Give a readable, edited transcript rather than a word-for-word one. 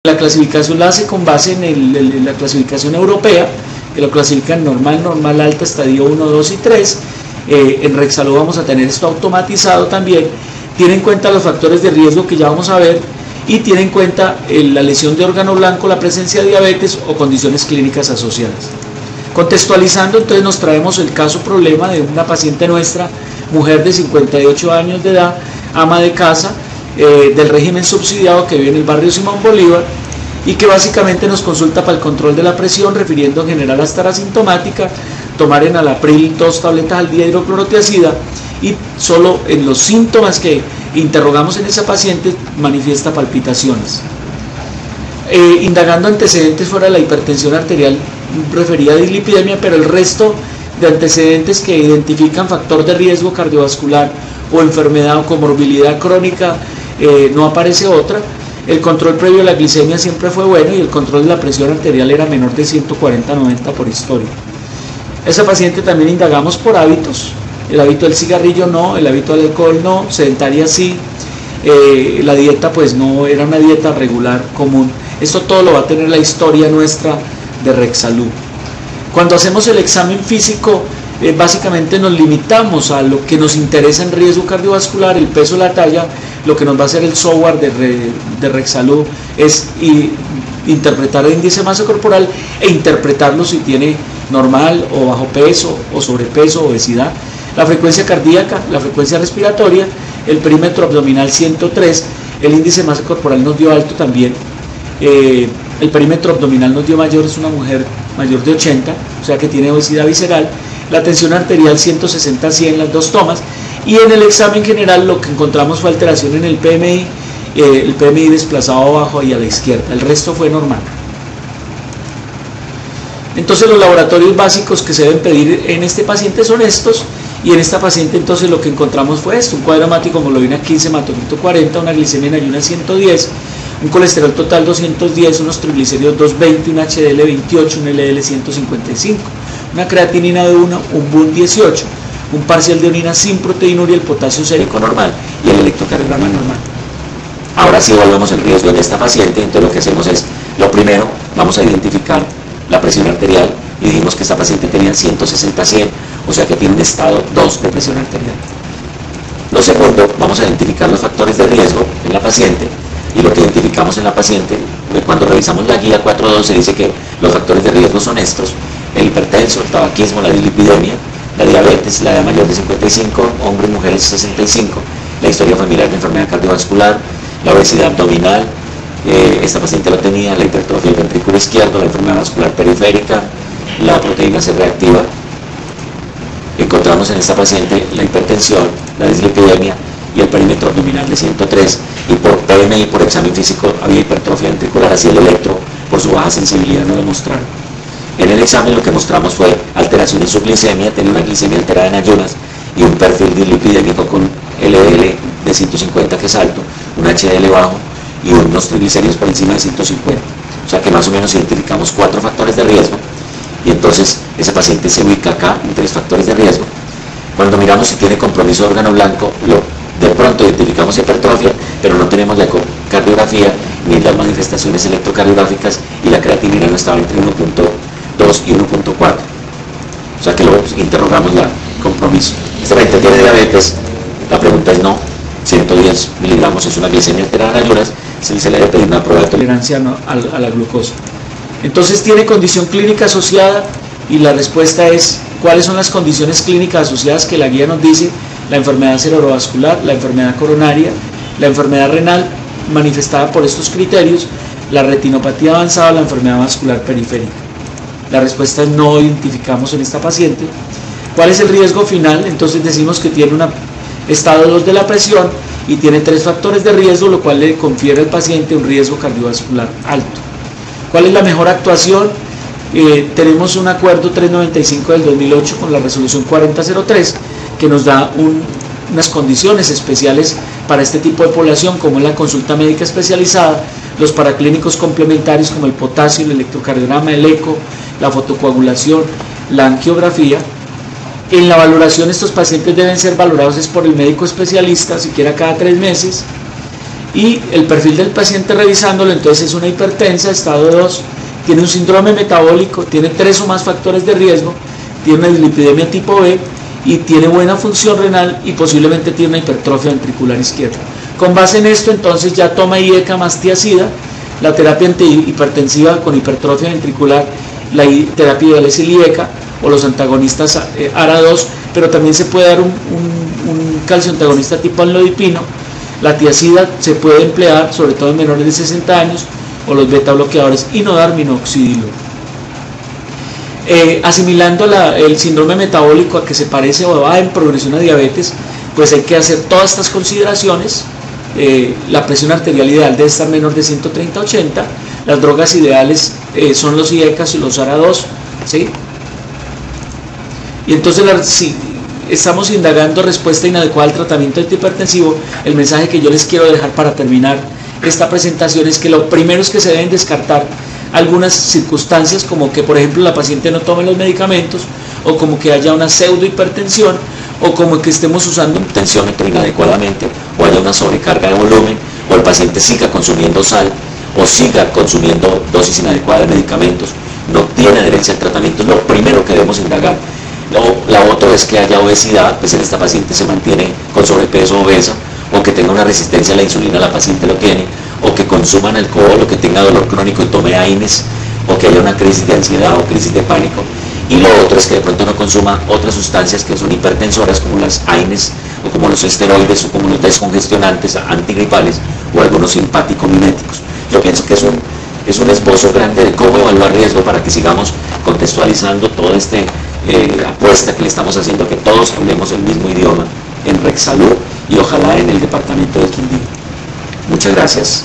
La clasificación la hace con base en la clasificación europea, que lo clasifican normal, normal, alta, estadio 1, 2 y 3. En Rexalú vamos a tener esto automatizado también. Tiene en cuenta los factores de riesgo que ya vamos a ver y tiene en cuenta la lesión de órgano blanco, la presencia de diabetes o condiciones clínicas asociadas. Contextualizando, entonces nos traemos el caso problema de una paciente nuestra, mujer de 58 años de edad, ama de casa, del régimen subsidiado, que vive en el barrio Simón Bolívar y que básicamente nos consulta para el control de la presión, refiriendo en general a estar asintomática, tomar enalapril 2 tabletas al día hidroclorotiazida, y solo en los síntomas que interrogamos en esa paciente manifiesta palpitaciones. Indagando antecedentes fuera de la hipertensión arterial referida a dislipidemia, pero el resto de antecedentes que identifican factor de riesgo cardiovascular o enfermedad o comorbilidad crónica, no aparece otra. El control previo a la glicemia siempre fue bueno y el control de la presión arterial era menor de 140/90 por historia. Esa paciente también indagamos por hábitos. El hábito del cigarrillo no, el hábito del alcohol no, sedentaria sí, la dieta pues no era una dieta regular común. Esto todo lo va a tener la historia nuestra de Rexalú. Cuando hacemos el examen físico, básicamente nos limitamos a lo que nos interesa en riesgo cardiovascular, el peso, la talla. Lo que nos va a hacer el software de Rexalú es interpretar el índice de masa corporal e interpretarlo si tiene normal o bajo peso o sobrepeso, obesidad, la frecuencia cardíaca, la frecuencia respiratoria, el perímetro abdominal 103, el índice de masa corporal nos dio alto también, el perímetro abdominal nos dio mayor, es una mujer mayor de 80, o sea que tiene obesidad visceral, la tensión arterial 160/100, las dos tomas, y en el examen general lo que encontramos fue alteración en el PMI desplazado abajo y a la izquierda, el resto fue normal. Entonces los laboratorios básicos que se deben pedir en este paciente son estos, y en esta paciente entonces lo que encontramos fue esto: un cuadro hemático hemoglobina 15, hematocrito 40, una glicemia en ayunas 110, un colesterol total 210, unos triglicéridos 220, un HDL 28, un LDL 155, una creatinina de 1, un BUN 18, un parcial de orina sin proteinuria, el potasio sérico normal y el electrocardiograma normal. Ahora sí evaluamos el riesgo en esta paciente. Entonces lo que hacemos es, lo primero, vamos a identificar la presión arterial y dijimos que esta paciente tenía 160/100, o sea que tiene un estado 2 de presión arterial. Lo segundo, vamos a identificar los factores de riesgo en la paciente, y lo que identificamos en la paciente, cuando revisamos la guía 4.2 se dice que los factores de riesgo son estos: el hipertenso, el tabaquismo, la dislipidemia, la diabetes, la edad mayor de 55, hombres y mujeres 65, la historia familiar de enfermedad cardiovascular, la obesidad abdominal, esta paciente lo tenía, la hipertrofia del ventrículo izquierdo, la enfermedad vascular periférica, la proteína C reactiva. Encontramos en esta paciente la hipertensión, la dislipidemia y el perímetro abdominal de 103, y por PMI, por examen físico, había hipertrofia ventricular, así el electro, por su baja sensibilidad, no lo mostraron. En el examen lo que mostramos fue alteración en su glicemia, tenía una glicemia alterada en ayunas y un perfil dislipidémico con LDL de 150, que es alto, un HDL bajo y unos triglicéridos por encima de 150. O sea que más o menos identificamos 4 factores de riesgo, y entonces ese paciente se ubica acá en 3 factores de riesgo. Cuando miramos si tiene compromiso de órgano blanco, de pronto identificamos hipertrofia, pero no tenemos la ecocardiografía ni las manifestaciones electrocardiográficas, y la creatinina no estaba entre 1.2 y 1.4. O sea que luego interrogamos la compromiso. Este paciente tiene diabetes, la pregunta es no, 110 miligramos es una glicemia alterada en ayunas, se le debe pedir una prueba de tolerancia a la glucosa. Entonces tiene condición clínica asociada, y la respuesta es: ¿cuáles son las condiciones clínicas asociadas que la guía nos dice? La enfermedad cerebrovascular, la enfermedad coronaria, la enfermedad renal manifestada por estos criterios, la retinopatía avanzada, la enfermedad vascular periférica. La respuesta es no identificamos en esta paciente. ¿Cuál es el riesgo final? Entonces decimos que tiene un estado 2 de la presión y tiene 3 factores de riesgo, lo cual le confiere al paciente un riesgo cardiovascular alto. ¿Cuál es la mejor actuación? Tenemos un acuerdo 395 del 2008 con la resolución 4003 que nos da unas condiciones especiales para este tipo de población, como es la consulta médica especializada, los paraclínicos complementarios como el potasio, el electrocardiograma, el eco, la fotocoagulación, la angiografía. En la valoración, estos pacientes deben ser valorados por el médico especialista, siquiera cada 3 meses. y el perfil del paciente revisándolo, entonces es una hipertensa, estado 2, tiene un síndrome metabólico, tiene 3 o más factores de riesgo, tiene una dislipidemia tipo B y tiene buena función renal y posiblemente tiene una hipertrofia ventricular izquierda. Con base en esto, entonces ya toma IECA más tiazida, la terapia antihipertensiva con hipertrofia ventricular, la terapia ideal es el IECA o los antagonistas ARA2, pero también se puede dar un calcio antagonista tipo amlodipino. La tiazida se puede emplear sobre todo en menores de 60 años o los beta bloqueadores y no dar minoxidil. Asimilando el síndrome metabólico a que se parece o va en progresión a diabetes, pues hay que hacer todas estas consideraciones. La presión arterial ideal debe estar menor de 130/80, las drogas ideales son los IECAs y los ARA2, ¿sí? Y entonces si estamos indagando respuesta inadecuada al tratamiento antihipertensivo, el mensaje que yo les quiero dejar para terminar esta presentación es que lo primero es que se deben descartar algunas circunstancias, como que por ejemplo la paciente no tome los medicamentos, o como que haya una pseudohipertensión, o como que estemos usando un tensiómetro inadecuadamente, o haya una sobrecarga de volumen, o el paciente siga consumiendo sal, o siga consumiendo dosis inadecuada de medicamentos, no tiene adherencia al tratamiento. Es lo primero que debemos indagar. La otra es que haya obesidad, pues en esta paciente se mantiene con sobrepeso, obesa, o que tenga una resistencia a la insulina, la paciente lo tiene, o que consuman alcohol, o que tenga dolor crónico y tome AINES, o que haya una crisis de ansiedad o crisis de pánico. Y lo otro es que de pronto no consuma otras sustancias que son hipertensoras, como las AINES, o como los esteroides, o como los descongestionantes antigripales, o algunos simpático-miméticos. Yo pienso que es un esbozo grande de cómo evaluar riesgo para que sigamos contextualizando toda esta apuesta que le estamos haciendo a que todos hablemos el mismo idioma en RecSalud y ojalá en el departamento de Quindío. Muchas gracias.